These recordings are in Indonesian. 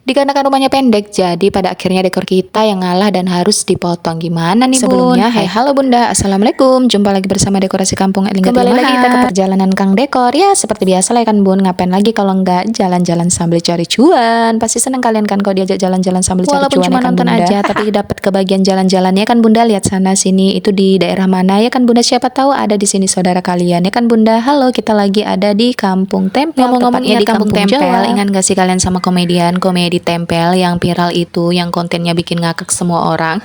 Dikarenakan rumahnya pendek, jadi pada akhirnya dekor kita yang ngalah dan harus dipotong. Gimana nih Sebelumnya, Bun? Hai halo Bunda, Assalamualaikum. Jumpa lagi bersama dekorasi kampung Elingat Kembali lagi kita ke perjalanan Kang Dekor. Ya seperti biasa lah ya kan Bun, ngapain lagi kalau nggak jalan-jalan sambil cari cuan. Pasti seneng kalian kan kalau diajak jalan-jalan sambil cari Walaupun cuan cuma ya kan nonton Bunda. aja, Tapi dapat kebagian jalan-jalannya kan Bunda. Lihat sana sini itu di daerah mana ya kan Bunda, siapa tahu ada di sini saudara kalian ya kan Bunda. Halo, kita lagi ada di Kampung Tempel. Ngomong-ngomong tepatnya ingat di Kampung Kampung Tempel. Jawa. Ingat gak sih kalian sama komedian komedi tempel yang viral itu, yang kontennya bikin ngakak semua orang?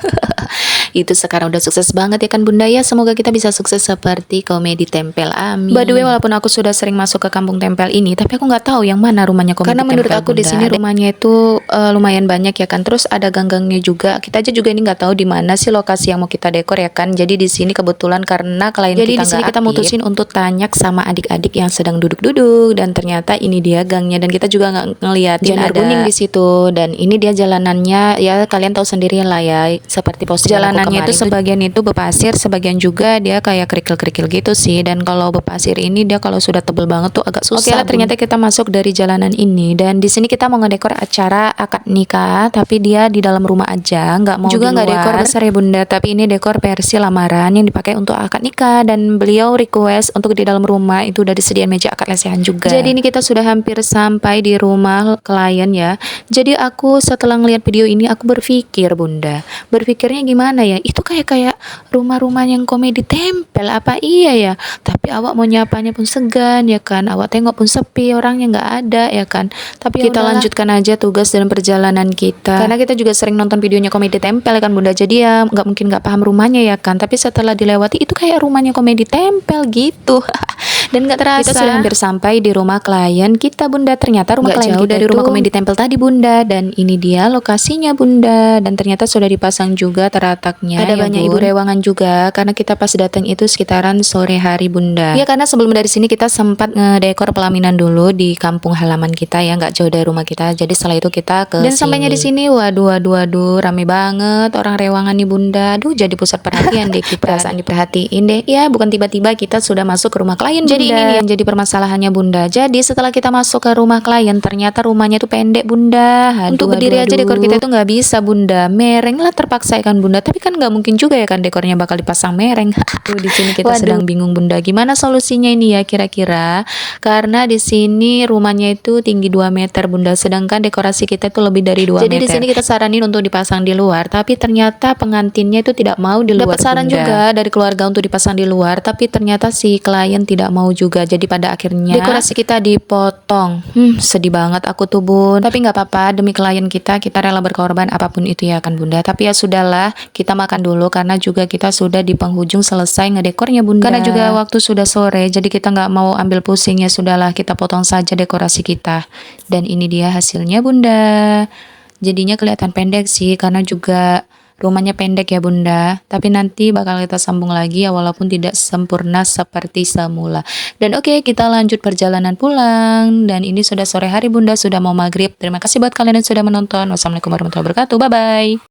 Itu sekarang udah sukses banget ya kan Bunda ya. Semoga kita bisa sukses seperti komedi tempel, amin. By the way, walaupun aku sudah sering masuk ke Kampung Tempel ini, tapi aku nggak tahu yang mana rumahnya komedi Karena tempel. menurut aku di Bunda. sini rumahnya itu lumayan banyak ya kan. Terus ada gang-gangnya juga. Kita aja juga ini nggak tahu di mana sih lokasi yang mau kita dekor ya kan. Jadi di sini kebetulan karena klien Jadi kita di sini nggak kita aktif, mutusin untuk tanya sama adik-adik yang sedang duduk-duduk, dan ternyata ini dia gangnya, dan kita juga nggak ngeliatin Janur ada kuning di situ. Dan ini dia jalanannya, ya kalian tahu sendiri lah ya, seperti postingan aku Jalanannya kemarin itu sebagian itu berpasir, sebagian juga dia kayak kerikil-kerikil gitu sih. Dan kalau berpasir ini dia kalau sudah tebel banget tuh agak susah. Oke lah, ternyata kita masuk dari jalanan ini, dan di sini kita mau ngedekor acara akad nikah, tapi dia di dalam rumah aja, nggak mau Juga di nggak luar. dekor besar ya Bunda, tapi ini dekor versi lamaran yang dipakai untuk akad nikah, dan beliau request untuk di dalam rumah itu udah disediain meja akad lesehan juga. Jadi ini kita sudah hampir sampai di rumah klien ya. Jadi aku setelah ngeliat video ini aku berpikir Bunda, berpikirnya gimana ya, itu kayak rumah-rumah yang komedi tempel apa iya ya. Tapi awak mau nyapanya pun segan ya kan, awak tengok pun sepi, orangnya nggak ada ya kan. Tapi kita lanjutkan aja tugas dan perjalanan kita, karena kita juga sering nonton videonya komedi tempel ya kan Bunda. Jadi ya nggak mungkin nggak paham rumahnya ya kan. Tapi setelah dilewati itu kayak rumahnya komedi tempel gitu. Dan nggak terasa kita sudah hampir sampai di rumah klien kita Bunda. Ternyata rumah klien jauh kita dari itu rumah komedi tempel tadi Bunda, dan ini dia lokasinya Bunda. Dan ternyata sudah dipasang juga terataknya. Ada ya banyak Bun. ibu rewangan juga, karena kita pas datang itu sekitaran sore hari Bunda. Ya karena sebelum dari sini kita sempat ngedekor pelaminan dulu di kampung halaman kita ya, nggak jauh dari rumah kita. Jadi setelah itu kita ke dan sampainya di sini, waduh, rame banget orang rewangan nih Bunda. Aduh, jadi pusat perhatian deh kita. Perasaan diperhatiin deh. Ya bukan tiba-tiba kita sudah masuk ke rumah klien Bunda. Jadi ini nih yang jadi permasalahannya Bunda. Jadi setelah kita masuk ke rumah klien, ternyata rumahnya tuh pendek Bunda. Untuk berdiri aja dekor kita itu nggak bisa Bunda. Mereng lah terpaksa kan Bunda. Tapi kan nggak mungkin juga ya kan dekornya bakal dipasang mereng. Tuh di sini kita sedang bingung Bunda. Gimana solusinya ini ya kira-kira? Karena di sini rumahnya itu tinggi 2 meter Bunda. Sedangkan dekorasi kita itu lebih dari 2 meter. Jadi di sini kita saranin untuk dipasang di luar. Tapi ternyata pengantinnya itu tidak mau di luar. Dapat saran juga dari keluarga untuk dipasang di luar. Tapi ternyata si klien tidak mau juga. Jadi pada akhirnya dekorasi kita dipotong. Sedih banget aku tuh Bun. Tapi nggak apa-apa, demi klien kita rela berkorban apapun itu ya kan Bunda. Tapi ya sudahlah, kita makan dulu karena juga kita sudah di penghujung selesai ngedekornya Bunda. Karena juga waktu sudah sore, jadi kita nggak mau ambil pusing, ya sudahlah kita potong saja dekorasi kita. Dan ini dia hasilnya Bunda. Jadinya kelihatan pendek sih karena juga rumahnya pendek ya Bunda. Tapi nanti bakal kita sambung lagi ya, walaupun tidak sempurna seperti semula. Dan oke, kita lanjut perjalanan pulang. Dan ini sudah sore hari Bunda, sudah mau maghrib. Terima kasih buat kalian yang sudah menonton. Wassalamualaikum warahmatullahi wabarakatuh. Bye bye.